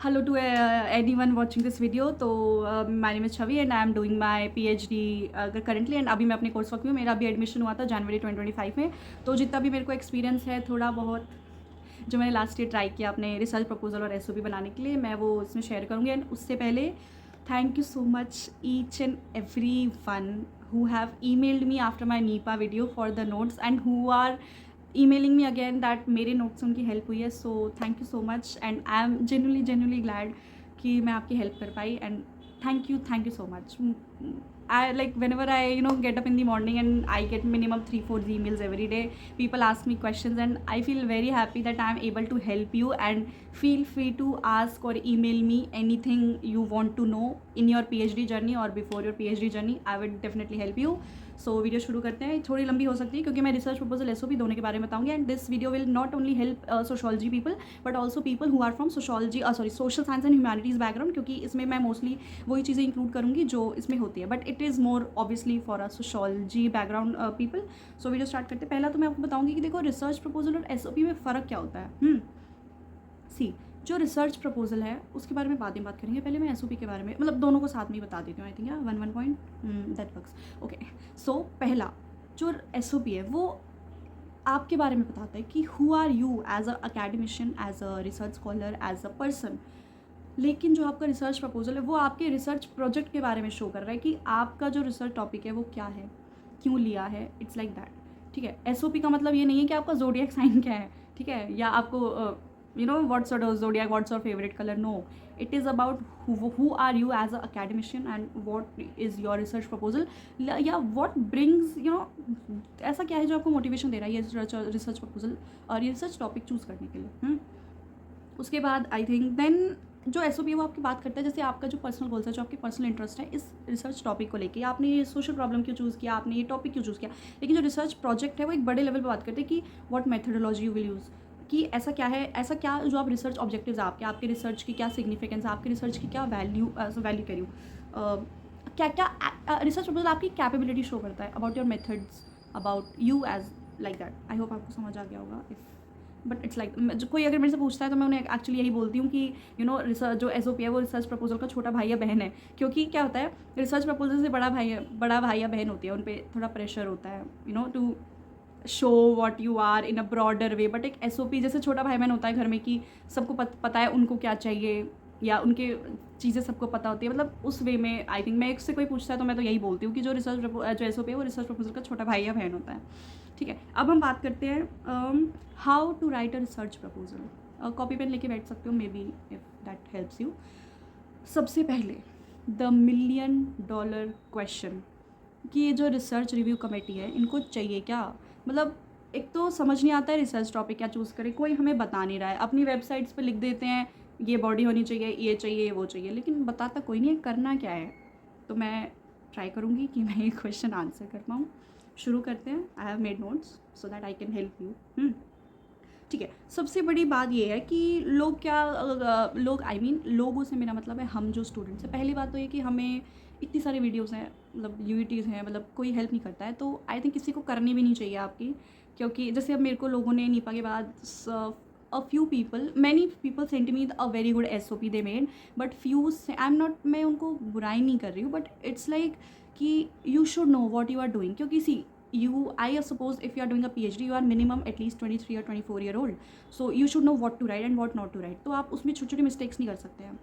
Hello to anyone watching this video. तो my name is Chavi and I am doing my PhD currently and अभी मैं अपने course work में हूँ. मेरा अभी एडमिशन हुआ था जनवरी 2025 में. तो जितना भी मेरे को एक्सपीरियंस है थोड़ा बहुत जो मैंने लास्ट ईयर ट्राई किया अपने रिसर्च प्रपोजल और SOP बनाने के लिए, मैं वो इसमें शेयर करूँगी. एंड उससे पहले thank you so much each and every one who have emailed me after my NEPA video for the notes and who are emailing me again that मेरे notes से उनकी help हुई है. So thank you so much and I am genuinely glad कि मैं आपकी help कर पाई. And thank you so much. I like whenever I get up in the morning and I get minimum 3-4 emails every day. People ask me questions and I feel very happy that I am able to help you. And feel free to ask or email me anything you want to know in your PhD journey or before your PhD journey. I would definitely help you. So video शुरू करते हैं. थोड़ी लंबी हो सकती है क्योंकि मैं रिसर्च प्रपोजल SOP दोनों के बारे में बताऊंगी. And this video will not only help sociology people but also people who are from social science and humanities background, क्योंकि इसमें मैं मोस्टली वही चीज़ें इंक्लूड करूँगी जो इसमें होती है. But it is more obviously for a sociology background people. So video start करते हैं. पहला तो मैं आपको बताऊँगी कि देखो रिसर्च प्रपोजल और SOP में फ़र्क क्या होता है. सी जो रिसर्च प्रपोजल है उसके बारे में बात करेंगे. पहले मैं SOP के बारे में मतलब दोनों को साथ में ही बता देती हूँ. I think one point that works. Okay. So पहला जो SOP है वो आपके बारे में बताता है कि who are you as a academician, as a research scholar, as a person. लेकिन जो आपका रिसर्च प्रपोजल है वो आपके रिसर्च प्रोजेक्ट के बारे में शो कर रहा है कि आपका जो रिसर्च टॉपिक है वो क्या है, क्यों लिया है. It's like that. ठीक है. SOP का मतलब ये नहीं है कि आपका ज़ोडिएक साइन क्या है, ठीक है, या आपको what's your zodiac, what's your favorite color. No, it is about who are you as an academician and what is your research proposal या what brings ऐसा क्या है जो आपको मोटिवेशन दे रहा है ये रिसर्च प्रपोजल और ये रिसर्च टॉपिक चूज़ करने के लिए. उसके बाद आई थिंक देन जो SOP है वो आपकी बात करता है जैसे आपका जो पर्सनल गोल्स है, जो आपकी पर्सनल इंटरेस्ट है इस रिसर्च टॉपिक को लेके, आपने ये सोशल प्रॉब्लम क्यों चूज़ किया, आपने ये टॉपिक क्यों चूज़ किया. लेकिन जो रिसर्च प्रोजेक्ट है वो एक बड़े लेवल पर बात करते हैं कि what methodology you will use, कि ऐसा क्या है, ऐसा क्या जो आप रिसर्च ऑब्जेक्टिव्स है आपके रिसर्च की क्या सिग्निफिकेंस है, आपके रिसर्च की क्या वैल्यू कह रही हूँ, क्या क्या रिसर्च प्रपोजल आपकी कैपेबिलिटी शो करता है about your methods, about you as like that. I hope आपको समझ आ गया होगा. बट इट्स लाइक कोई अगर मेरे से पूछता है तो मैं उन्हें एक्चुअली यही बोलती हूँ कि रिसर्च जो SOP है वो रिसर्च प्रपोजल का छोटा भाई या बहन है. क्योंकि क्या होता है रिसर्च प्रपोजल से बड़ा भाई या बहन होती है, उन पर थोड़ा प्रेशर होता है to show what you are in a broader way. But एक SOP जैसे छोटा भाई बहन होता है घर में कि सबको पता है उनको क्या चाहिए या उनके चीज़ें सबको पता होती है. मतलब उस वे में आई थिंक मैं एक से कोई पूछता है तो मैं तो यही बोलती हूँ कि जो SOP है वो रिसर्च प्रपोजल का छोटा भाई या बहन होता है. ठीक है. अब हम बात करते हैं how to write a research proposal. Copy pen लेके बैठ सकते हो maybe if that helps you. सबसे पहले द $1 million क्वेश्चन कि ये जो रिसर्च रिव्यू कमेटी है इनको चाहिए क्या. मतलब एक तो समझ नहीं आता है रिसर्च टॉपिक क्या चूज़ करें, कोई हमें बता नहीं रहा है. अपनी वेबसाइट्स पे लिख देते हैं ये बॉडी होनी चाहिए, ये चाहिए, वो चाहिए, लेकिन बताता कोई नहीं है करना क्या है. तो मैं ट्राई करूँगी कि मैं ये क्वेश्चन आंसर कर पाऊँ. शुरू करते हैं. I have made notes so that I can help you. ठीक है. सबसे बड़ी बात ये है कि लोगों से मेरा मतलब है हम जो स्टूडेंट्स हैं. पहली बात तो ये कि हमें इतनी सारी वीडियोस हैं, मतलब UETs हैं, मतलब कोई हेल्प नहीं करता है. तो आई थिंक किसी को करनी भी नहीं चाहिए आपकी, क्योंकि जैसे अब मेरे को लोगों ने NEPA के बाद many people sent me a very good SOP they made, but few मैं उनको बुराई नहीं कर रही हूँ, बट इट्स लाइक कि you should know what you are doing. क्योंकि I suppose if you are doing a PhD you are minimum at least 23 or 24 year old, so you should know what to write and what not to write. तो आप उसमें छोटी छोटी mistakes नहीं कर सकते हैं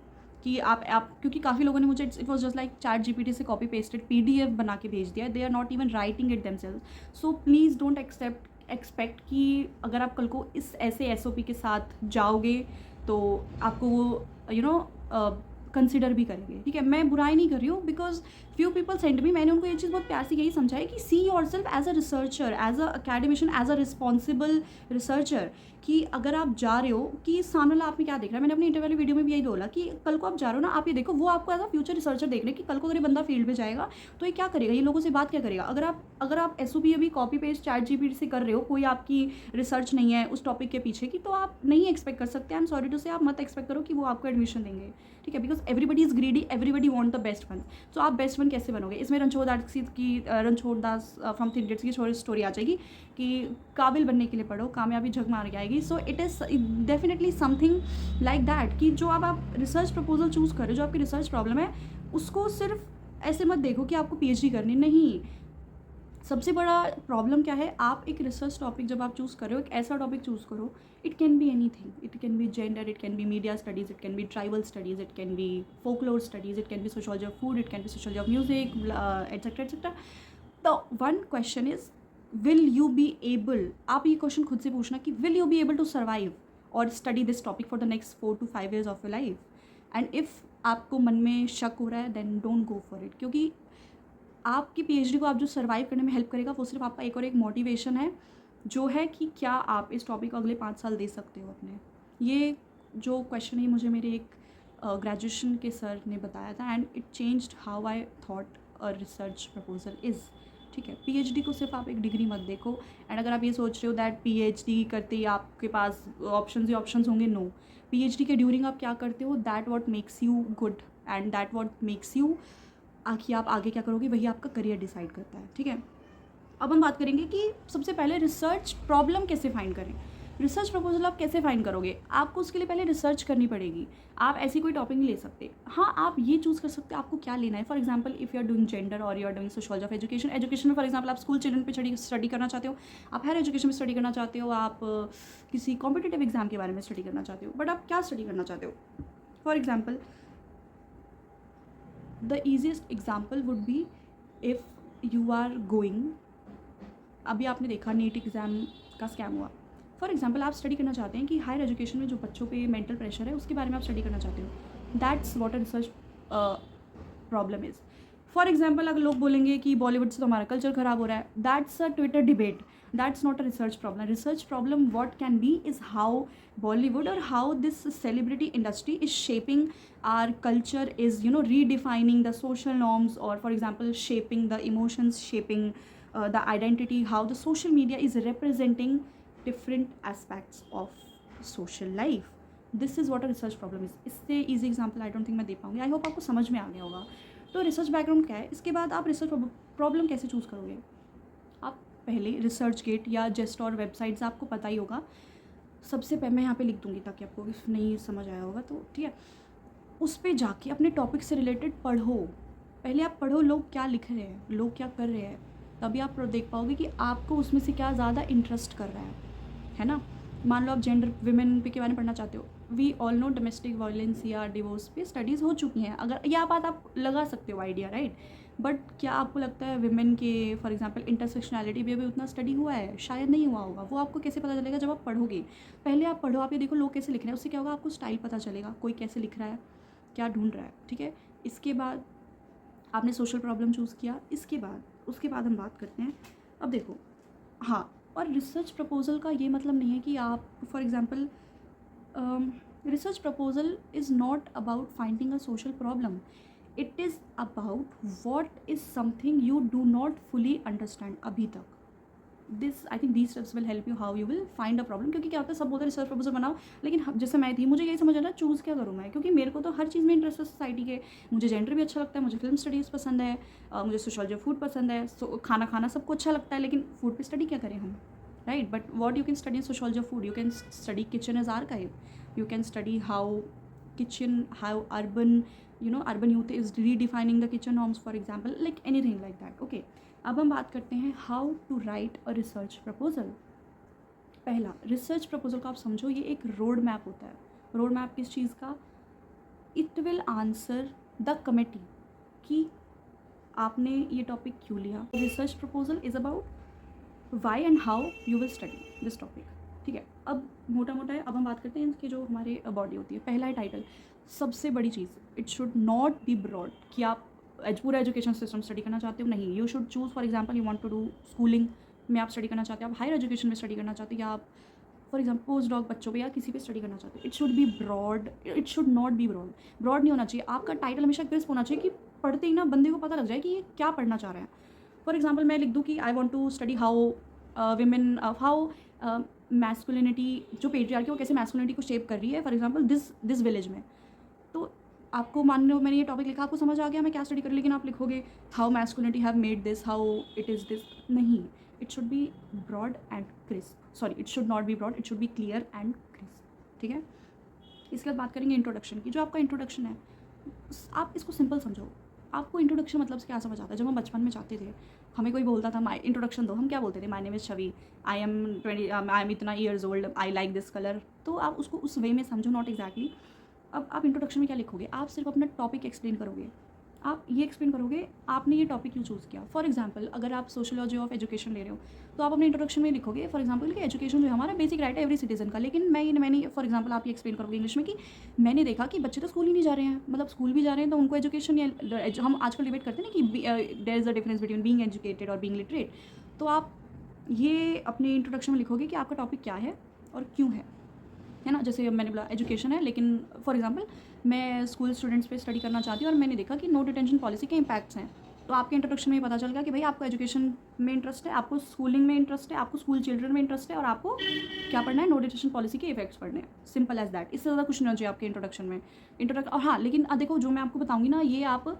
कि आप क्योंकि काफ़ी लोगों ने मुझे it was just like ChatGPT से कॉपी पेस्टेड PDF बना के भेज दिया. They are not even writing it themselves. So please don't expect कि अगर आप कल को इस ऐसे SOP के साथ जाओगे तो आपको वो कंसिडर भी करेंगे. ठीक है. मैं बुराई नहीं कर रही हूँ because few people send me. मैंने उनको ये चीज़ बहुत प्यार से यही समझाई कि see yourself as a researcher, as a academician, as a responsible researcher. कि अगर आप जा रहे हो कि सामने वाला आप में क्या देख रहा है. मैंने अपनी इंटरव्यू वाली वीडियो में भी यही बोला कि कल को आप जा रहे हो ना, आप ये देखो वो आपको एज अ फ्यूचर रिसर्चर देख रहे हैं कि कल को अगर ये बंदा फील्ड में जाएगा तो ये क्या करेगा, ये लोगों से बात क्या करेगा. अगर आप SOP अभी कॉपी पेस्ट ChatGPT से कर रहे हो, कोई आपकी रिसर्च नहीं है उस टॉपिक के पीछे की, तो आप नहीं एक्सपेक्ट कर सकते. आई एम सॉरी टू से आप मत एक्सपेक्ट करो कि वो आपको एडमिशन देंगे. ठीक है. Because everybody is greedy, everybody want the best one. So आप बेस्ट वन कैसे बनोगे? इसमें रणछोड़ दास फ्रॉम थ्री इडियट्स की स्टोरी आ जाएगी कि काबिल बनने के लिए पढ़ो, कामयाबी झक मार के आएगी. So it is definitely something like that कि जो आप रिसर्च प्रपोजल चूज़ करो, जो आपकी रिसर्च प्रॉब्लम है, उसको सिर्फ ऐसे मत देखो कि आपको पीएचडी करनी. नहीं, सबसे बड़ा प्रॉब्लम क्या है, आप एक रिसर्च टॉपिक जब आप चूज़ कर रहे हो, एक ऐसा टॉपिक चूज़ करो, it can be anything. It can be gender, it can be media studies, it can be tribal studies, it can be folklore studies, it can be sociology of food, it can be sociology of music, etcetera etcetera. The one question is, will you be able, आप ये question खुद से पूछना कि will you be able to survive और study this topic for the next 4 to 5 years of your life. And if आपको मन में शक हो रहा है, then don't go for it. क्योंकि आपकी पीएचडी को आप जो सर्वाइव करने में हेल्प करेगा, वो सिर्फ आपका एक और एक मोटिवेशन है, जो है कि क्या आप इस टॉपिक को अगले 5 साल दे सकते हो अपने. ये जो क्वेश्चन है मुझे मेरे एक ग्रेजुएशन के सर ने बताया था, and it changed how I thought a research proposal is. ठीक है, पीएचडी को सिर्फ आप एक डिग्री मत देखो. एंड अगर आप ये सोच रहे हो दैट पीएचडी करते ही आपके पास ऑप्शंस ही ऑप्शंस होंगे, नो. पीएचडी के ड्यूरिंग आप क्या करते हो, that what makes you good, and that what makes you कि आप आगे क्या करोगे, वही आपका करियर डिसाइड करता है. ठीक है, अब हम बात करेंगे कि सबसे पहले रिसर्च प्रॉब्लम कैसे फाइंड करें. रिसर्च प्रपोजल आप कैसे फाइंड करोगे, आपको उसके लिए पहले रिसर्च करनी पड़ेगी. आप ऐसी कोई टॉपिक नहीं ले सकते. हाँ, आप ये चूज़ कर सकते हो आपको क्या लेना है. For example, if you are doing gender और you are doing sociology of education में फॉर एग्जांपल आप स्कूल चिल्ड्रन पे स्टडी करना चाहते हो, आप हायर एजुकेशन में स्टडी करना चाहते हो, आप किसी कॉम्पिटिटिव एग्जाम के बारे में स्टडी करना चाहते हो, बट आप क्या स्टडी करना चाहते हो. For example, the easiest example would be if you are going, अभी आपने देखा नीट एग्ज़ाम का स्कैम हुआ. फॉर एग्जाम्पल, आप स्टडी करना चाहते हैं कि हायर एजुकेशन में जो बच्चों पे मेंटल प्रेशर है, उसके बारे में आप स्टडी करना चाहते हो. That's what a research problem is. For example, अगर लोग बोलेंगे कि बॉलीवुड से तो हमारा कल्चर ख़राब हो रहा है, that's a Twitter debate. That's not a research problem. Research problem what can be is how Bollywood or how this celebrity industry is shaping our culture, is redefining the social norms, or for example shaping the emotions, shaping the identity, how the social media is representing different aspects of social life. This is what a research problem is. इससे easy example I don't think मैं दे पाऊँगी. I hope आपको समझ में आ गया होगा. तो research background क्या है, इसके बाद आप रिसर्च प्रॉब्लम कैसे चूज़ करोगे. आप पहले रिसर्च गेट या जेस्ट और वेबसाइट्स आपको पता ही होगा. सबसे पहले मैं यहाँ पे लिख दूँगी ताकि आपको नहीं समझ आया होगा, तो ठीक है, उस पे जाके अपने टॉपिक से रिलेटेड पढ़ो. पहले आप पढ़ो लोग क्या लिख रहे हैं, लोग क्या कर रहे हैं, तभी आप देख पाओगे कि आपको उसमें से क्या ज़्यादा इंटरेस्ट कर रहा है ना. मान लो आप जेंडर विमेन पे के बारे में पढ़ना चाहते हो. We all know domestic violence या डिवोर्स पे स्टडीज़ हो चुकी हैं. अगर यह बात आप लगा सकते हो आइडिया, राइट. बट क्या आपको लगता है विमेन के फॉर एग्जांपल इंटरसेक्शनैलिटी पे भी उतना स्टडी हुआ है? शायद नहीं हुआ होगा. वो आपको कैसे पता चलेगा, जब आप पढ़ोगे. पहले आप पढ़ो, आप ये देखो लोग कैसे लिख रहे हैं, उससे क्या होगा, आपको स्टाइल पता चलेगा, कोई कैसे लिख रहा है, क्या ढूंढ रहा है. ठीक है, इसके बाद आपने सोशल प्रॉब्लम चूज़ किया. उसके बाद हम बात करते हैं. अब देखो, हाँ, और रिसर्च प्रपोजल का ये मतलब नहीं है कि आप for example research proposal is not about finding a social problem. It is about what is something you do not fully understand अभी तक. This I think these steps will help you how you will find a problem. क्योंकि क्या होता है, सब बोलते हैं research proposal बनाओ, लेकिन जैसे मैं थी, मुझे यही समझ आना चूज़ क्या करूँ मैं, क्योंकि मेरे को तो हर चीज़ में इंटरेस्ट है सोसाइटी के. मुझे जेंडर भी अच्छा लगता है, मुझे फिल्म स्टडीज़ पसंद है, मुझे सोशोलॉजी ऑफ फूड पसंद है. खाना खाना सबको अच्छा लगता है, लेकिन फूड पे स्टडी क्या करें हम, right. But what you can study in sociology of food, you can study kitchen as archive, you can study how urban youth is redefining the kitchen norms, for example, like anything like that. Okay, अब हम बात करते हैं how to write a research proposal. पहला, research proposal को आप समझो, ये एक रोड मैप होता है. रोड मैप किस चीज़ का, it will answer the committee कि आपने ये टॉपिक क्यों लिया. Research proposal is about why and how you will study this topic. ठीक है, अब मोटा मोटा है. अब हम बात करते हैं इसकी जो हमारे बॉडी होती है. पहला है टाइटल. सबसे बड़ी चीज़, it should not be broad कि आप पूरा एजुकेशन सिस्टम स्टडी करना चाहते हो. नहीं, you should choose. For example, you want to do schooling में आप स्टडी करना चाहते हो, आप हायर एजुकेशन में स्टडी करना चाहते हो, या आप फॉर एग्जाम्पल पोस्ट डॉक बच्चों पे या किसी पे स्टडी करना चाहते हो. It should be broad, it should not be broad. Broad नहीं होना चाहिए. आपका टाइटल हमेशा क्रिस्प होना चाहिए कि पढ़ते ही ना बंदे को पता लग जाए कि ये क्या पढ़ना चाह रहे हैं. फॉर एग्जाम्पल, मैं लिख दूँ कि I want to study how women, how masculinity, जो पेट्रियार्की वो कैसे मैस्कुलिनिटी को शेप कर रही है, फॉर एग्जांपल दिस विलेज में. तो आपको मान लो मैंने ये टॉपिक लिखा, आपको समझ आ गया मैं क्या स्टडी कर रही, लेकिन आप लिखोगे how masculinity have made this, how it is this, नहीं, it should be broad and crisp, sorry it should not be broad, it should be clear and crisp, ठीक है। इसके बाद बात करेंगे इंट्रोडक्शन की। जो आपका इंट्रोडक्शन है आप इसको सिंपल समझो। आपको इंट्रोडक्शन मतलब से क्या समझ आता है? जब हम बचपन में जाते थे, हमें कोई बोलता था माई इंट्रोडक्शन दो, हम क्या बोलते थे? My name is Chhavi, I am इतना years old, I like this colour. तो आप उसको उस वे में समझो, नॉट एग्जैक्टली। अब आप इंट्रोडक्शन में क्या लिखोगे? आप सिर्फ अपना टॉपिक एक्सप्लेन करोगे। आप ये एक्सप्लेन करोगे आपने ये टॉपिक क्यों चूज़ किया। फॉर एग्जांपल अगर आप सोशियोलॉजी ऑफ एजुकेशन ले रहे हो तो आप अपने इंट्रोडक्शन में लिखोगे फॉर एग्जांपल कि एजुकेशन जो है हमारा बेसिक राइट है एवरी सिटीजन का। लेकिन मैंने फॉर एग्जांपल आप ये एक्सप्लेन करोगे इंग्लिश में कि मैंने देखा कि बच्चे तो स्कूल ही नहीं जा रहे हैं, मतलब स्कूल भी जा रहे हैं तो उनको एजुकेशन, हम आजकल डिबेट करते हैं ना कि there is a difference between being educated और बीइंग लिटरेट। तो आप ये अपने इंट्रोडक्शन में लिखोगे कि आपका टॉपिक क्या है और क्यों है ना। जैसे मैंने बोला एजुकेशन है, लेकिन फॉर एग्जांपल मैं स्कूल स्टूडेंट्स पे स्टडी करना चाहती हूँ और मैंने देखा कि नो डिटेंशन पॉलिसी के इम्पैक्ट्स हैं। तो आपके इंट्रोडक्शन में ये पता चल गया कि भाई आपको एजुकेशन में इंटरेस्ट है, आपको स्कूलिंग में इंटरेस्ट है, आपको स्कूल चिल्ड्रन में इंटरेस्ट है और आपको क्या पढ़ना है? नो डिटेंशन पॉलिसी के इफेक्ट्स पढ़ने हैं। Simple as that. इससे ज़्यादा कुछ नहीं होना चाहिए आपके इंट्रोडक्शन में। और हाँ, लेकिन देखो जो मैं आपको बताऊँगी ना, ये आप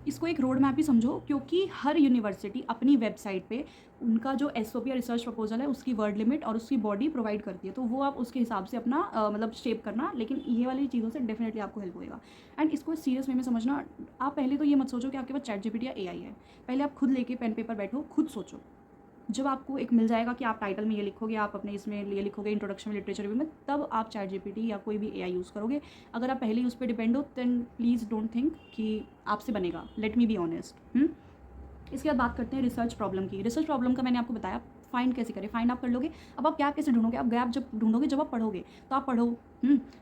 इसको एक रोड मैप ही समझो, क्योंकि हर यूनिवर्सिटी अपनी वेबसाइट पे उनका जो एसओपी या रिसर्च प्रपोजल है उसकी वर्ड लिमिट और उसकी बॉडी प्रोवाइड करती है। तो वो आप उसके हिसाब से अपना मतलब शेप करना, लेकिन ये वाली चीज़ों से डेफिनेटली आपको हेल्प होएगा। एंड इसको सीरियस वे में समझना। आप पहले तो ये मत सोचो कि आपके पास चैट जीपीटी या एआई है। पहले आप खुद लेके पेन पेपर बैठो, खुद सोचो। जब आपको एक मिल जाएगा कि आप टाइटल में ये लिखोगे, आप अपने इसमें ये लिखोगे इंट्रोडक्शन में लिटरेचर रिव्यू में, तब आप चैट जीपीटी या कोई भी एआई यूज़ करोगे। अगर आप पहले ही उस पर डिपेंड हो देन प्लीज़ डोंट थिंक कि आपसे बनेगा। Let me be honest. इसके बाद बात करते हैं रिसर्च प्रॉब्लम की। रिसर्च प्रॉब्लम का मैंने आपको बताया फाइंड कैसे करें। फाइंड आप कर लोगे। अब आप गैप कैसे ढूंढोगे? आप गैप जब ढूंढोगे जब आप पढ़ोगे, तो आप पढ़ो।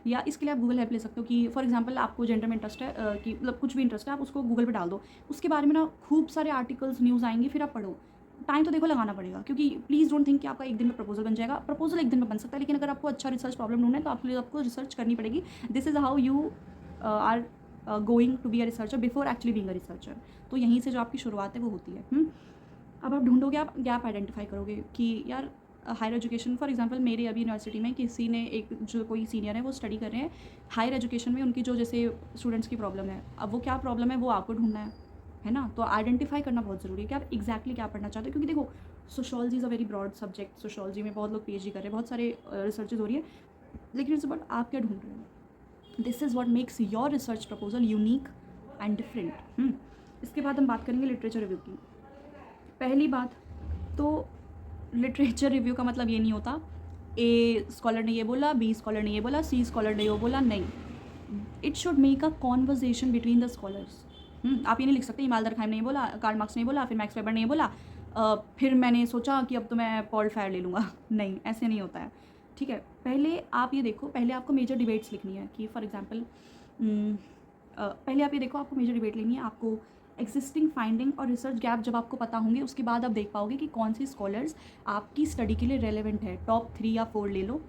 या इसके लिए आप गूगल हेल्प ले सकते हो कि फॉर एग्जांपल आपको जेंडर में इंटरेस्ट है, कि मतलब कुछ भी इंटरेस्ट है, आप उसको गूगल पे डाल दो। उसके बारे में ना खूब सारे आर्टिकल्स न्यूज़ आएंगे, फिर आप पढ़ो। टाइम तो देखो लगाना पड़ेगा, क्योंकि प्लीज़ डोंट थिंक कि आपका एक दिन में प्रपोजल बन जाएगा। प्रपोजल एक दिन में बन सकता है, लेकिन अगर आपको अच्छा रिसर्च प्रॉब्लम ढूंढना है तो आपके लिए आपको रिसर्च करनी पड़ेगी। This is how you are going to be a researcher before actually being a researcher. तो यहीं से जो आपकी शुरुआत है वो होती है। अब आप ढूंढोगे, आप गैप आइडेंटिफाई करोगे कि यार हायर एजुकेशन, फॉर एग्जांपल मेरे अभी यूनिवर्सिटी में किसी ने, एक जो कोई सीनियर है वो स्टडी कर रहे हैं हायर एजुकेशन में, उनकी जो जैसे स्टूडेंट्स की प्रॉब्लम है, अब वो क्या प्रॉब्लम है वो आपको ढूंढना है ना। तो आइडेंटिफाई करना बहुत ज़रूरी है कि आप एग्जैक्टली क्या पढ़ना चाहते हो, क्योंकि देखो sociology is a very broad subject. Sociology में बहुत लोग पीएचडी कर रहे हैं, बहुत सारे रिसर्चेज हो रही है, लेकिन इट्स अबाउट आप क्या ढूंढ रहे हो। This is what makes your research proposal unique and different. इसके बाद हम बात करेंगे लिटरेचर रिव्यू की। पहली बात तो लिटरेचर रिव्यू का मतलब ये नहीं होता ए स्कॉलर ने ये बोला, बी स्कॉलर ने ये बोला, सी स्कॉलर ने ये बोला, नहीं। It should make a conversation between the scholars. आप ये नहीं लिख सकते इमाल दरखाइम ने ये बोला, कार्ल मार्क्स ने ये बोला, फिर मैक्स वेबर ने ये बोला, फिर मैंने सोचा कि अब तो मैं पॉल फेयर ले लूँगा। नहीं, ऐसे नहीं होता है, ठीक है। पहले आप ये देखो, पहले आपको मेजर डिबेट्स लिखनी है कि फॉर एग्जांपल पहले आप ये देखो, आपको मेजर डिबेट लेनी है। आपको एग्जिस्टिंग फाइंडिंग और रिसर्च गैप जब आपको पता होंगे, उसके बाद आप देख पाओगे कि कौन सी स्कॉलर्स आपकी स्टडी के लिए रेलेवेंट है। टॉप 3 या 4 ले लो।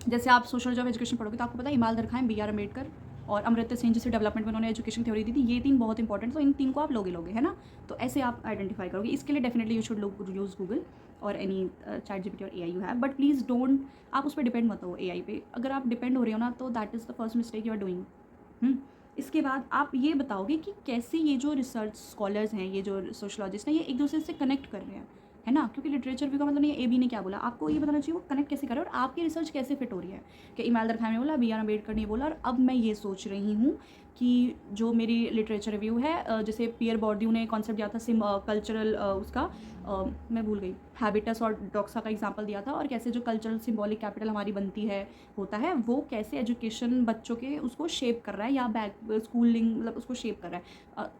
जैसे आप सोशल ऑफ एजुकेशन पढ़ोगे तो आपको पता है इमाल दरखाइम, बी आर अम्बेडकर और अमर्त्य सेन जैसे डेवलपमेंट में उन्होंने एजुकेशन थ्योरी दी थी, ये 3 बहुत इंपॉर्टेंट, तो इन 3 को आप लोगे, है ना। तो ऐसे आप आइडेंटिफाई करोगे। इसके लिए definitely you should use Google और एनी चैट जीपीटी और AI you have, but please don't, आप उस पर डिपेंड मत हो एआई पे। अगर आप डिपेंड हो रहे हो ना, तो that is the first mistake you are doing. इसके बाद आप ये बताओगे कि कैसे ये जो रिसर्च स्कॉलर्स हैं, ये जो सोशलॉजिस्ट हैं, ये एक दूसरे से कनेक्ट कर रहे हैं, है ना। क्योंकि लिटरेचर रिव्यू का मतलब नहीं है ए बी ने क्या बोला, आपको ये बताना चाहिए वो कनेक्ट कैसे कर रहे हैं और आपकी रिसर्च कैसे फिट हो रही है। कि इमाल दरखाइम ने बोला, बी आर अम्बेडकर ने बोला, और अब मैं ये सोच रही हूँ कि जो मेरी लिटरेचर रिव्यू है, जैसे पियर बॉर्ड्यू ने कॉन्सेप्ट दिया था कल्चरल उसका, मैं भूल गई, हैबिटस और डॉक्सा का एग्जांपल दिया था, और कैसे जो कल्चरल सिंबॉलिक कैपिटल हमारी बनती है, होता है, वो कैसे एजुकेशन बच्चों के उसको शेप कर रहा है, या बैक स्कूलिंग मतलब उसको शेप कर रहा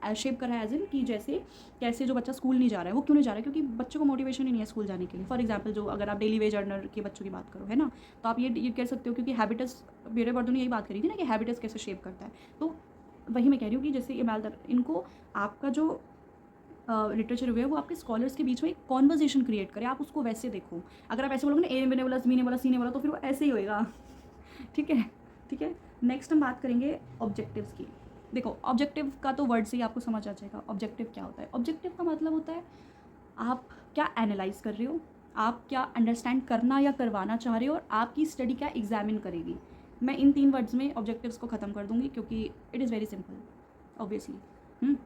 है। शेप कर रहा है एज इन कि जैसे कैसे जो बच्चा स्कूल नहीं जा रहा है वो क्यों नहीं जा रहा है, क्योंकि बच्चों को मोटिवेशन ही नहीं है स्कूल जाने के लिए। फॉर एग्जांपल जो अगर आप डेली वेज अर्नर के बच्चों की बात करो, है ना, तो आप ये कह सकते हो, क्योंकि हैबिटस पियर बॉर्ड्यू ने यही बात करी थी ना कि हैबिटस कैसे शेप करता है। तो वही मैं कह रही हूँ कि जैसे इनको आपका जो लिटरेचर रिव्यू है वो आपके स्कॉलर्स के बीच में एक कॉन्वर्जेशन क्रिएट करे, आप उसको वैसे देखो। अगर आप ऐसे बोलोगे ना ए ने बोला, बी ने बोला, सी ने बोला, तो फिर वो ऐसे ही होएगा। ठीक है। नेक्स्ट हम बात करेंगे ऑब्जेक्टिव्स की। देखो ऑब्जेक्टिव का तो वर्ड से ही आपको समझ आ जाएगा ऑब्जेक्टिव क्या होता है। ऑब्जेक्टिव का मतलब होता है आप क्या एनालाइज कर रहे हो, आप क्या अंडरस्टैंड करना या करवाना चाह रहे हो, और आपकी स्टडी क्या एग्जामिन करेगी। मैं इन 3 वर्ड्स में ऑब्जेक्टिव्स को ख़त्म कर दूँगी क्योंकि it is very simple obviously.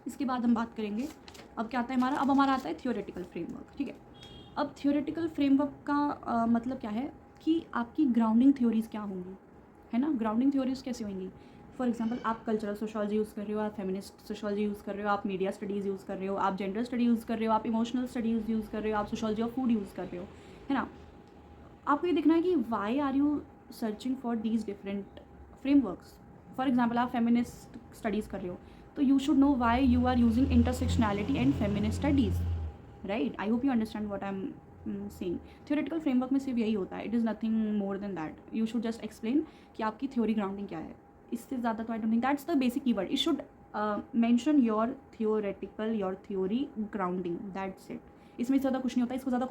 इसके बाद हम बात करेंगे, अब क्या आता है हमारा, अब हमारा आता है थियोरेटिकल फ्रेमवर्क। ठीक है, अब थियोरेटिकल फ्रेमवर्क का मतलब क्या है कि आपकी ग्राउंडिंग थ्योरीज़ क्या होंगी, है ना। ग्राउंडिंग थ्योरीज़ कैसे होंगी, फॉर एग्जांपल आप कल्चरल सोशोलॉजी यूज़ कर रहे हो, आप फेमिनिस्ट सोशोलॉजी यूज़ कर रहे हो, आप मीडिया स्टडीज़ यूज़ कर रहे हो, आप जेंडर स्टडी यूज़ कर रहे हो, आप इमोशनल स्टडीज़ यूज़ कर रहे हो, आप सोशोलॉजी ऑफ फूड यूज़ कर रहे हो, है ना। आपको ये देखना है कि why are you searching for these different frameworks. For example आप फेमिनिस्ट स्टडीज़ कर रहे हो तो you should know why you are using intersectionality and feminist studies, right. I hope you understand what I am saying. Theoretical framework में सिर्फ यही होता है, it is nothing more than that. You should just explain कि आपकी theory grounding क्या है, इससे ज़्यादा तो I don't think that's the basic keyword. It should mention your theoretical your theory grounding, that's it. इसमें ज़्यादा कुछ नहीं होता, इसको ज़्यादा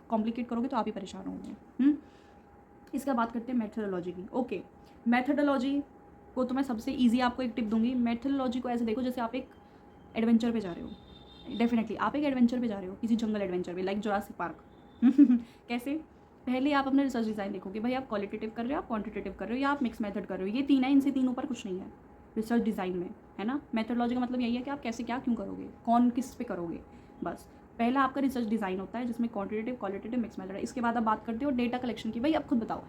कॉम्प्लिकेट करोगे तो आप ही परेशान होंगे। इसका बात करते हैं मेथडोलॉजी की। ओके, मेथडोलॉजी को तो मैं सबसे इजी आपको एक टिप दूंगी। मेथडोलॉजी को ऐसे देखो जैसे आप एक एडवेंचर पे जा रहे हो। डेफिनेटली आप एक एडवेंचर पे जा रहे हो, किसी जंगल एडवेंचर पे, लाइक जुरासिक पार्क। कैसे, पहले आप अपना रिसर्च डिज़ाइन देखोगे, भाई आप क्वालिटेटिव कर रहे हो, आप क्वांटिटेटिव कर रहे हो, या आप मिक्स मेथड कर रहे हो। ये तीन है, इनसे तीन ऊपर कुछ नहीं है रिसर्च डिज़ाइन में, है ना। मेथडोलॉजी का मतलब यही है कि आप कैसे क्या क्यों करोगे, कौन किस पे करोगे, बस। पहला आपका रिसर्च डिज़ाइन होता है जिसमें क्वांटिटेटिव क्वालिटेटिव मिक्स मेथड है। इसके बाद आप बात करते हो डेटा कलेक्शन की। भाई अब खुद बताओ,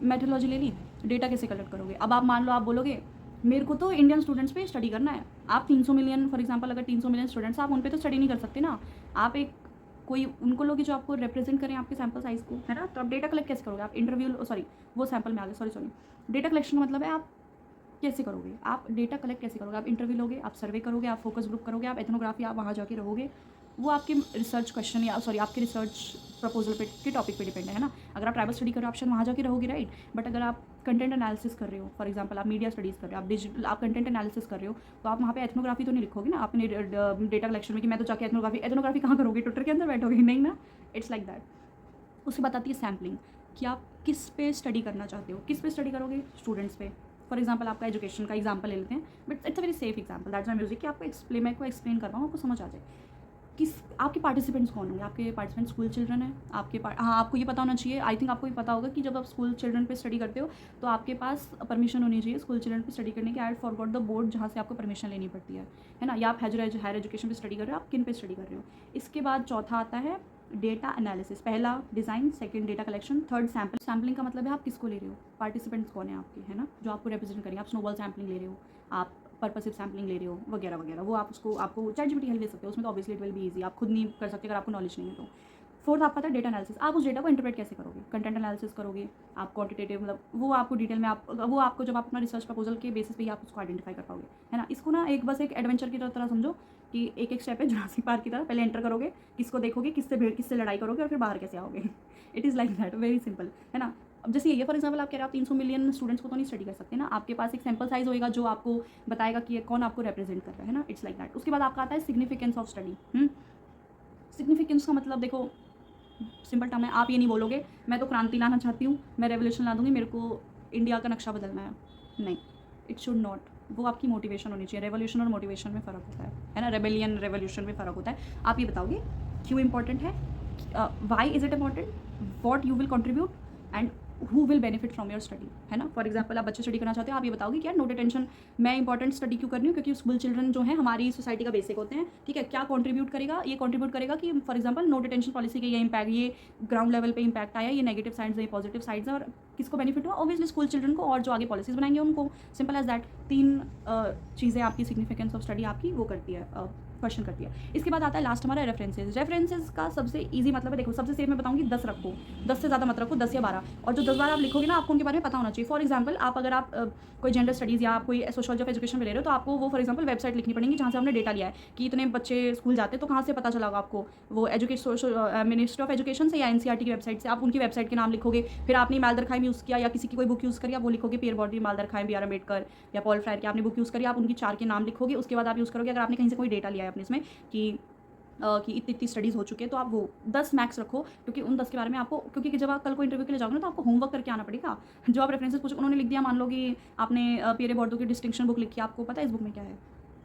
मेथडोलॉजी ले ली, डेटा कैसे कलेक्ट करोगे। अब आप मान लो आप बोलोगे मेरे को तो इंडियन स्टूडेंट्स पे स्टडी करना है। आप 300 मिलियन फॉर एग्जांपल, अगर 300 मिलियन स्टूडेंट्स, आप उन पे तो स्टडी नहीं कर सकते ना। आप एक कोई उनको लोगे जो आपको रिप्रेजेंट करें आपके सैम्पल साइज़ को, है ना। तो आप डेटा कलेक्ट कैसे करोगे, आप इंटरव्यू, सॉरी वो सैम्पल में आ गए, सॉरी। डेटा कलेक्शन का मतलब है आप कैसे करोगे, आप डेटा कलेक्ट कैसे करोगे। आप इंटरव्यू लोगे, आप सर्वे करोगे, आप फोकस ग्रुप करोगे, आप एथनोग्राफी, आप वहाँ जाके रहोगे। वो आपके रिसर्च क्वेश्चन या सॉरी आपके रिसर्च प्रपोजल पे के टॉपिक पे डिपेंड है ना। अगर आप ट्राइबल स्टडी कर रहे हो आप शायद वहाँ जाके रहोगे, राइट। बट अगर आप कंटेंट एनालिसिस कर रहे हो, फॉर एग्जांपल आप मीडिया स्टडीज़ कर रहे हो, आप डिजिटल आप कंटेंट एनालिसिस कर रहे हो, तो आप वहाँ पे एथनोग्राफी तो नहीं लिखोगे ना। आपने डेटा कलेक्शन में कि मैं तो जाके एथनोग्राफी कहाँ करोगे, ट्विटर के अंदर बैठोगे, नहीं ना। It's like that. उसके बाद आती है सैम्पलिंग, कि आप किस पे स्टडी करना चाहते हो, किस पे स्टडी करोगे, स्टूडेंट्स पे। फॉर एग्जाम्पल आपका एजुकेशन का एग्जाम्पल ले लेते हैं, but it's a very safe example, that's my music, कि आपको मैं को एक्सप्लेन कर पाऊँ, आपको समझ आ जाए। किस आपके पार्टिसिपेंट्स कौन होंगे, आपके पार्टिसिपेंट स्कूल चिल्ड्रन है, हाँ आपको ये पता होना चाहिए, आई थिंक आपको ये पता होगा कि जब आप स्कूल चिल्ड्रन पे स्टडी करते हो तो आपके पास परमिशन होनी चाहिए स्कूल चिल्ड्रन पे स्टडी करने की। आई फॉरगॉट द बोर्ड जहाँ से आपको परमिशन लेनी पड़ती है ना। या आप हायर एजुकेशन पे स्टडी कर रहे हो, आप किन पे स्टडी कर रहे हो। इसके बाद चौथा आता है डेटा एनालिसिस। पहला design, second data collection, third sample. Sampling का मतलब है आप किसको ले रहे हो, पार्टिसिपेंट्स कौन है आपके, है ना, जो आपको रिप्रेजेंट करेंगे। आप स्नोबॉल सैम्पलिंग ले रहे हो, आप पर्पसिव सैम्पलिंग ले रहे हो, वगैरह वगैरह। वो आप उसको आपको ChatGPT हेल्प ले सकते हो उसमें, तो obviously it will be easy. आप खुद नहीं कर सकते अगर आपको नॉलेज नहीं है तो। फोर्थ आपका था डेटा एनालिसिस। आप उस डेटा को इंटरप्रेट कैसे करोगे, कंटेंट एनालिसिस करोगे, आप क्वांटिटेटिव मतलब वो आपको डिटेल में वो आपको जब आप अपना रिसर्च प्रपोजल के बेसिस पे ही आप उसको आइडेंटिफाई कर पाओगे, है ना। इसको ना एक बस एक एडवेंचर की तरह समझो कि एक एक स्टेप है जुरासिक पार्क की तरह। पहले एंटर करोगे, किसको देखोगे, किससे लड़ाई करोगे, और फिर बाहर कैसे आओगे। It is like that, very simple, है ना। अब जैसे ये फॉर एग्जाम्पल आप कह रहे हो आप 300 मिलियन स्टूडेंट्स को तो नहीं स्टडी कर सकते ना। आपके पास एक सैम्पल साइज होएगा जो आपको बताएगा कि कौन आपको रिप्रेजेंट कर रहा है ना। It's like that. उसके बाद आपका आता है सिग्निफिकेंस ऑफ स्टडी। सिग्निफिकेंस का मतलब देखो सिंपल टर्म है। आप ये नहीं बोलोगे मैं तो क्रांति लाना चाहती हूँ, मैं रेवोल्यूशन ला दूँगी, मेरे को इंडिया का नक्शा बदलना है, नहीं, इट शुड नॉट। वो आपकी मोटिवेशन होनी चाहिए। रेवोल्यूशन और मोटिवेशन में फ़र्क होता है ना। रेबेलियन रेवोल्यूशन में फ़र्क होता है। आप ये बताओगे क्यों इंपॉर्टेंट है, why is it important, what you will contribute and who will benefit from your study, है ना। फॉर एग्जाम्पल आप बच्चे स्टडी करना चाहते हो, आप ये बताओगे कि यार नो डिटेंशन मैं इंपॉर्टेंट स्टडी क्यों कर रही हूँ, क्योंकि स्कूल चिल्ड्रन जो है हमारी सोसाइटी का बेसिक होते हैं, ठीक है। क्या कॉन्ट्रीब्यूट करेगा, ये कॉन्ट्रीब्यूट करेगा कि for example no detention policy के ये इम्पैक्ट, ये ग्राउंड लेवल पे इम्पैक्ट आया, ये नेगेटिव साइड्स है, पॉजिटिव साइड्स है, और किसको बेनिफिट हुआ, ऑब्वियसली स्कूल चिल्ड्रन को, और जो आगे पॉलिसीज बनाएंगे उनको। Simple as that. तीन चीज़ें आपकी सिग्निफिकेंस ऑफ स्टडी आपकी वो करती है, क्वेश्चन करती है। इसके बाद आता है लास्ट हमारा रेफरेंसेज। रेफरेंसेज का सबसे इजी मतलब है, देखो सबसे सेफ मैं बताऊंगी 10 रखो, 10 से ज़्यादा मत रखो, 10 या 12। और जो 10-12 आप लिखोगे ना आपको उनके बारे में पता होना चाहिए। फॉर एग्जाम्पल आप अगर आप कोई जेंडर स्टडीज़ या आप कोई सोशोलॉजी ऑफ एजुकेशन में ले रहे हो तो आपको वो फॉर एग्जाम्पल वेबसाइट लिखनी पड़ेगी जहाँ से हमने डेटा लिया है कि इतने बच्चे स्कूल जाते हैं, तो कहाँ से पता चला होगा आपको, वो मिनिस्ट्री ऑफ एजुकेशन से या NCERT की वेबसाइट से। आप उनकी वेबसाइट के नाम लिखोगे, फिर आपने मालदर खाइम यूज़ किया या किसी की कोई बुक यूज़ करी, आप वो लिखोगे, पियर बॉडी, मालदर खाइम, BR अम्बेडकर या पॉल फ्रायर की आपने बुक यूज़ करी, आप उनकी 4 के नाम लिखोगे। उसके बाद आप यूज़ करोगे अगर आपने कहीं से कोई डेटा लिया है अपने इसमें कि इतनी स्टडीज़ हो चुकी है, तो आप वो 10 मैक्स रखो, क्योंकि उन 10 के बारे में आपको, क्योंकि जब आप कल को इंटरव्यू के लिए जाओगे ना तो आपको होमवर्क करके आना पड़ेगा। जो आप रेफरेंसेस पूछो, उन्होंने लिख दिया, मान लो कि आपने पियरे बॉर्डो की डिस्टिंक्शन बुक लिखी, आपको पता है इस बुक में क्या है,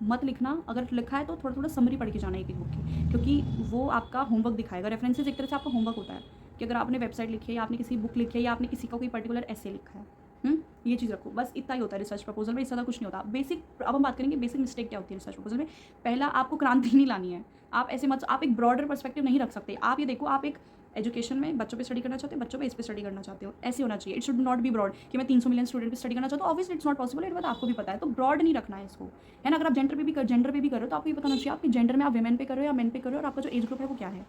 मत लिखना। अगर लिखा है तो थोड़ा थोड़ा समरी पढ़ के जाना एक बुक की, क्योंकि वो आपका होमवर्क दिखाएगा। रेफरेंसेस एक तरह से आपका होमवर्क होता है कि अगर आपने वेबसाइट लिखी है या आपने किसी बुक लिखी है या आपने किसी का कोई पर्टिकुलर ऐसे लिखा है, ये चीज़ रखो, बस इतना ही होता है रिसर्च प्रपोजल में, इससे ज़्यादा कुछ नहीं होता। बेसिक, अब हम बात करेंगे बेसिक मिस्टेक क्या होती है रिसर्च प्रपोजल में। पहला, आपको क्रांति नहीं लानी है। आप ऐसे मत, आप एक ब्रॉडर पर्सपेक्टिव नहीं रख सकते। आप ये देखो, आप एक एजुकेशन में बच्चों पे स्टडी करना चाहते हो, बच्चों पे इस पे स्टडी करना चाहते हो, ऐसे होना चाहिए। It should not be broad कि मैं 300 मिलियन स्टूडेंट पे स्टडी करना चाहता हूँ। ऑब्वियसली इट्स नॉट पॉसिबल, ये बात आपको भी पता है, तो ब्रॉड नहीं रखना है इसको, है ना। अगर आप जेंडर पे भी कर रहे हो तो आपको ये बताना चाहिए आपके जेंडर में आप वुमेन पे कर रहे हो या मेन पे कर रहे हो, और आपका जो एज ग्रुप है वो क्या है।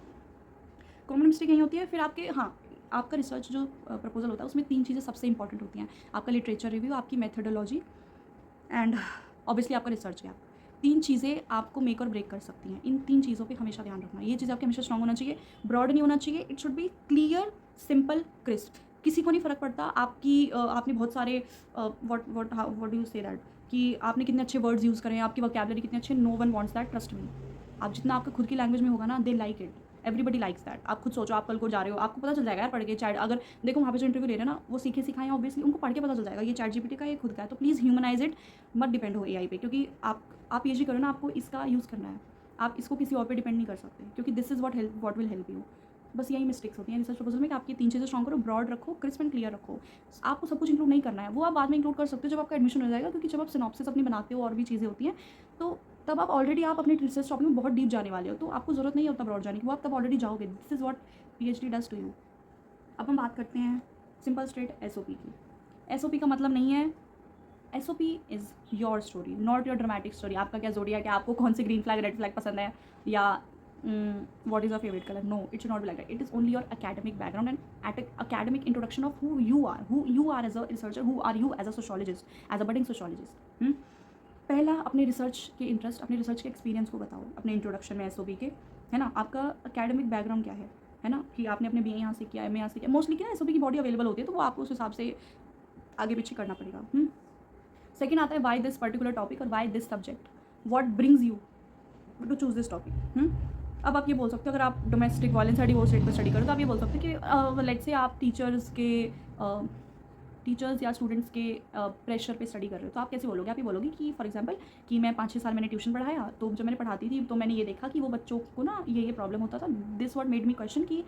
कॉमन मिस्टेक यही होती है। फिर आपके, हाँ, आपका रिसर्च जो प्रपोजल होता है उसमें 3 चीज़ें सबसे इंपॉर्टेंट होती हैं। आपका लिटरेचर रिव्यू, आपकी मेथडोलॉजी एंड ऑब्वियसली आपका रिसर्च गैप। 3 चीज़ें आपको मेक और ब्रेक कर सकती हैं। इन 3 चीज़ों पे हमेशा ध्यान रखना। ये चीज़ आपके हमेशा स्ट्रांग होना चाहिए, ब्रॉड नहीं होना चाहिए। It should be clear, simple, crisp. किसी को नहीं फ़र्क पड़ता आपकी आपने बहुत सारे what do you say that कि आपने कितने अच्छे वर्ड्स यूज़ करें, आपकी वोकैबुलरी कितने अच्छे। No one wants that, trust me. आप जितना आपका खुद की लैंग्वेज में होगा ना, they like it, everybody likes that. आप खुद सोचो, आप कल को जा रहे हो, आपको पता चल जाएगा यार पढ़ के। चैट, अगर देखो वहाँ पे जो इंटरव्यू ले रहे हैं ना, वो सीखे सिखाएं, ऑब्वियसली उनको पढ़ के पता चल जाएगा ये चैट जीपीटी का, ये खुद का है। तो प्लीज़ ह्यूमनाइज इट, मत डिपेंड हो एआई पे, क्योंकि आप पीएचडी करो ना, आपको इसका यूज़ करना है। आप इसको किसी और पे डिपेंड नहीं कर सकते, क्योंकि this is what will help you. बस यही मिस्टेक्स होती हैं रिसर्च प्रपोजल में कि आपकी 3 चीज़ें स्ट्रॉन्ग करो, ब्रॉड रखो, क्रिस्प एंड क्लियर रखो। आपको सब कुछ इंक्लूड नहीं करना है, वो आप बाद में इंक्लूड कर सकते हो जब आपका एडमिशन हो जाएगा, क्योंकि जब आप सिनॉप्सिस अपनी बनाते हो और भी चीज़ें होती हैं, तो तब आप ऑलरेडी आप अपने रिसर्च टॉपिक में बहुत डीप जाने वाले हो, तो आपको ज़रूरत नहीं है उतना ब्रॉड जाने की, वो आप तब ऑलरेडी जाओगे। This is what PhD does to you. अब हम बात करते हैं सिंपल स्ट्रेट एसओपी की। एसओपी का मतलब नहीं है, SOP is your story, not your dramatic story. आपका क्या ज़ोडिएक है, आपको कौन सी ग्रीन फ्लैग रेड फ्लैग पसंद है, या what is your favorite color? No, it should not be like that. It is only your academic background and academic introduction of who you are as a researcher, who are you as a sociologist, as a budding sociologist. पहला, अपने research के interest, अपने research के experience को बताओ अपने introduction में SOP के, है ना। आपका एकेडमिक बैकग्राउंड क्या है ना, कि आपने अपने बीए यहाँ से किया, एमए यहाँ से किया। मोस्टली कि ना एसओपी की बॉडी अवेलेबल होती है, तो वो आपको उस हिसाब से आगे पीछे करना पड़ेगा। सेकेंड आता है वाई दिस पर्टिकुलर टॉपिक और why this subject, what brings you to choose this topic. अब आप ये बोल सकते हो, अगर आप डोमेस्टिक वायलेंस या डिवोर्स रेट पर स्टडी करो, तो आप ये बोल सकते हो कि लेट्स से आप टीचर्स या स्टूडेंट्स के प्रेशर पे स्टडी कर रहे हो, तो आप कैसे बोलोगे? आप ये बोलोगे कि फॉर एग्जांपल कि मैं 5-6 साल मैंने ट्यूशन पढ़ाया, तो जब मैंने पढ़ाती थी तो मैंने ये देखा कि वो बच्चों को ना ये प्रॉब्लम होता था। This what made me question कि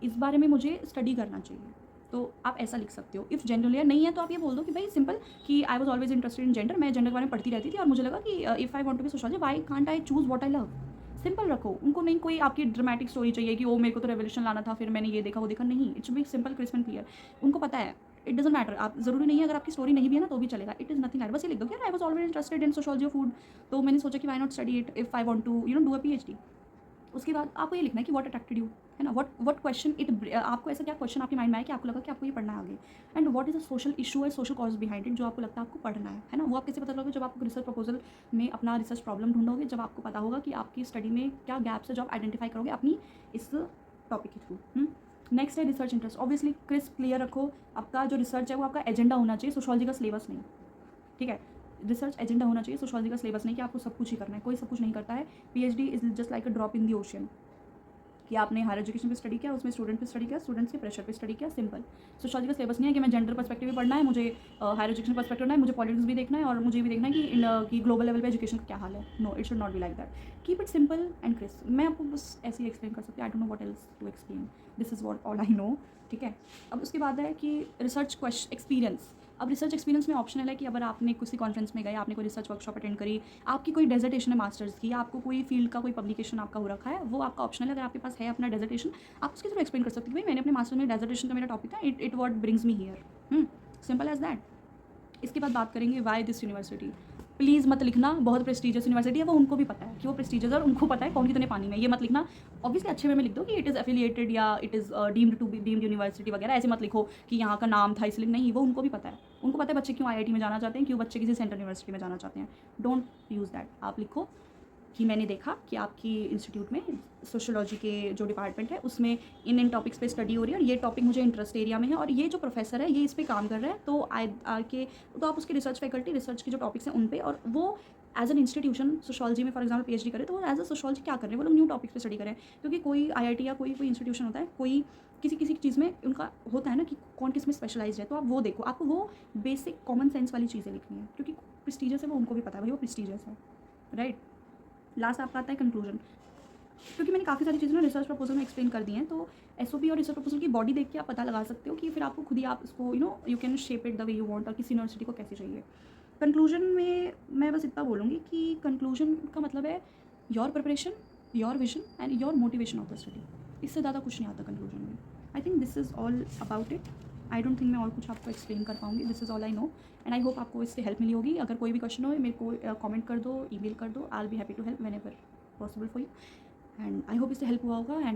इस बारे में मुझे स्टडी करना चाहिए। तो आप ऐसा लिख सकते हो। इफ़ जेंडर क्लियर नहीं है तो आप ये बोल दो कि भाई सिंपल कि I was always interested in gender, मैं जेंडर के बारे में पढ़ती रहती थी और मुझे लगा कि if I want to be sociology, why can't I choose what I love. Simple रखो। उनको नहीं कोई आपकी ड्रामेटिक स्टोरी चाहिए कि वो मेरे को तो रेवोल्यूशन लाना था, फिर मैंने ये देखा वो देखा। नहीं, it's be simple, crisp and clear. उनको पता है, इट डजंट मैटर। आप ज़रूरी नहीं है, अगर आपकी स्टोरी नहीं भी है ना तो भी चलेगा। इट इज़ नथिंग लाइक, बस ये लिख दो कि I was always interested in sociology of food, तो मैंने सोचा कि why not study it if I want to do a PhD. उसके बाद आपको ये लिखना है कि व्हाट अट्रैक्टेड यू, है ना। व्हाट क्वेश्चन इट, आपको ऐसा क्या क्वेश्चन आपके माइंड में आया कि आपको लगा कि आपको ये पढ़ना है आगे, and what is a social issue है, सोशल कॉज बिहाइंड इट, जो आपको लगता है आपको पढ़ना है ना। वो आप कैसे पता लगोगे? जब आप रिसर्च प्रपोजल में अपना रिसर्च प्रॉब्लम ढूंढोगे, जब आपको पता होगा कि आपकी स्टडी में क्या गैप्स है, जो आप आइडेंटिफाई करोगे अपनी इस टॉपिक के थ्रू। नेक्स्ट है research interest. Obviously crisp clear रखो। आपका जो रिसर्च है वो आपका एजेंडा होना चाहिए, सोशोलॉजी का सिलेबस नहीं, ठीक है। रिसर्च एजेंडा होना चाहिए, सोशोलॉजी का सिलेबस नहीं कि आपको सब कुछ ही करना है। कोई सब कुछ नहीं करता है। PhD is just like a drop in the ocean, कि आपने हायर एजुकेशन पे स्टडी किया, उसमें स्टूडेंट पे स्टडी किया, स्टूडेंट्स के प्रेशर पे स्टडी किया, सिंपल। सोशोलॉजी का सिलेबस नहीं है कि मैं जेंडर पर्सपेक्टिव भी पढ़ना है, मुझे हायर एजुकेशन पर्सपेक्टिव पढ़ना है, मुझे पॉलिटिक्स भी देखना है, और मुझे भी देखना है कि ग्लोबल लेवल पे एजुकेशन का क्या हाल है। No, it should not be like that. Keep it simple and crisp. मैं आपको बस ऐसे ही एक्सप्लेन कर सकती हूँ। I don't know what else to explain, this is what all I know, ठीक है। अब उसके बाद है कि रिसर्च एक्सपीरियंस। अब रिसर्च एक्सपीरियंस में ऑप्शनल है कि अगर आपने किसी कॉन्फ्रेंस में गए, आपने कोई रिसर्च वर्कशॉप अटेंड करी, आपकी कोई डेजर्टेशन है मास्टर्स की, आपको कोई फील्ड का कोई पब्लिकेशन आपका हो रखा है, वो आपका ऑप्शनल है। अगर आपके पास है अपना डेजर्टेशन, आप उसके थ्रू एक्सप्लेन कर सकते हो कि भाई मैंने अपने मास्टर में डेजर्टेशन का मेरा टॉपिक था, it what brings me here. Simple as that. इसके बाद बात करेंगे वाई दिस यूनिवर्सिटी। प्लीज़ मत लिखना बहुत प्रेस्टीजियस यूनिवर्सिटी है, वो उनको भी पता है कि वो प्रेस्टीजियस है और उनको पता है कौन कितने पानी में। ये मत लिखना। ऑब्वियसली अच्छे वे में लिख दो कि इट इज़ एफिलिएटेड या it is deemed to be deemed university वगैरह। ऐसे मत लिखो कि यहाँ का नाम था इसलिए। नहीं, वो उनको भी पता है। उनको पता है बच्चे क्यों आईआईटी में जाना चाहते हैं, क्यों बच्चे किसी सेंट्रल यूनिवर्सिटी में जाना चाहते हैं। Don't use that. आप लिखो कि मैंने देखा कि आपकी इंस्टीट्यूट में सोशोलॉजी के जो डिपार्टमेंट है उसमें इन टॉपिक्स पे स्टडी हो रही है, और ये टॉपिक मुझे इंटरेस्ट एरिया में है, और ये जो प्रोफेसर है ये इस पे काम कर रहा है, तो तो आप उसके रिसर्च फैकल्टी, रिसर्च के जो टॉपिक्स हैं उन पे, और वो एज एन इंस्टीट्यूशन सोशोलॉजी में फॉर एग्जाम्पल पीएचडी करे, तो वो एज अ सोशोलॉजी क्या कर रहे हैं, वो लोग न्यू टॉपिक्स पे स्टडी करें। क्योंकि कोई आईआईटी या कोई इंस्टीट्यूशन होता है, कोई किसी चीज़ में उनका होता है ना कि कौन किस में स्पेशलाइज है, तो आप वो देखो। आपको वो बेसिक कॉमन सेंस वाली चीज़ें लिखनी है, क्योंकि प्रेस्टीजियस है वो उनको भी पता है भाई वो प्रेस्टीजियस है, राइट। लास्ट आपका आता है कंक्लूजन। क्योंकि मैंने काफ़ी सारी चीज़ें ना रिसर्च प्रपोजल में एक्सप्लेन कर दी हैं, तो एसओपी और रिसर्च प्रपोजल की बॉडी देख के आप पता लगा सकते हो कि फिर आपको खुद ही आप इसको you can shape it the way you want, और किसी यूनिवर्सिटी को कैसे चाहिए। कंक्लूजन में मैं बस इतना बोलूँगी कि कंक्लूजन का मतलब है your preparation, your vision and your motivation of the study. इससे ज़्यादा कुछ नहीं आता कंक्लूजन में। I think this is all about it. I don't think मैं और कुछ आपको एक्सप्लेन कर पाऊँगी। This is all I no and I hope आपको इससे हेल्प मिली होगी। अगर कोई भी क्वेश्चन हो मेरे को कमेंट कर दो, ईमेल कर दो। I will be happy to help whenever possible for you, and I hope इससे हेल्प हुआ होगा। एंड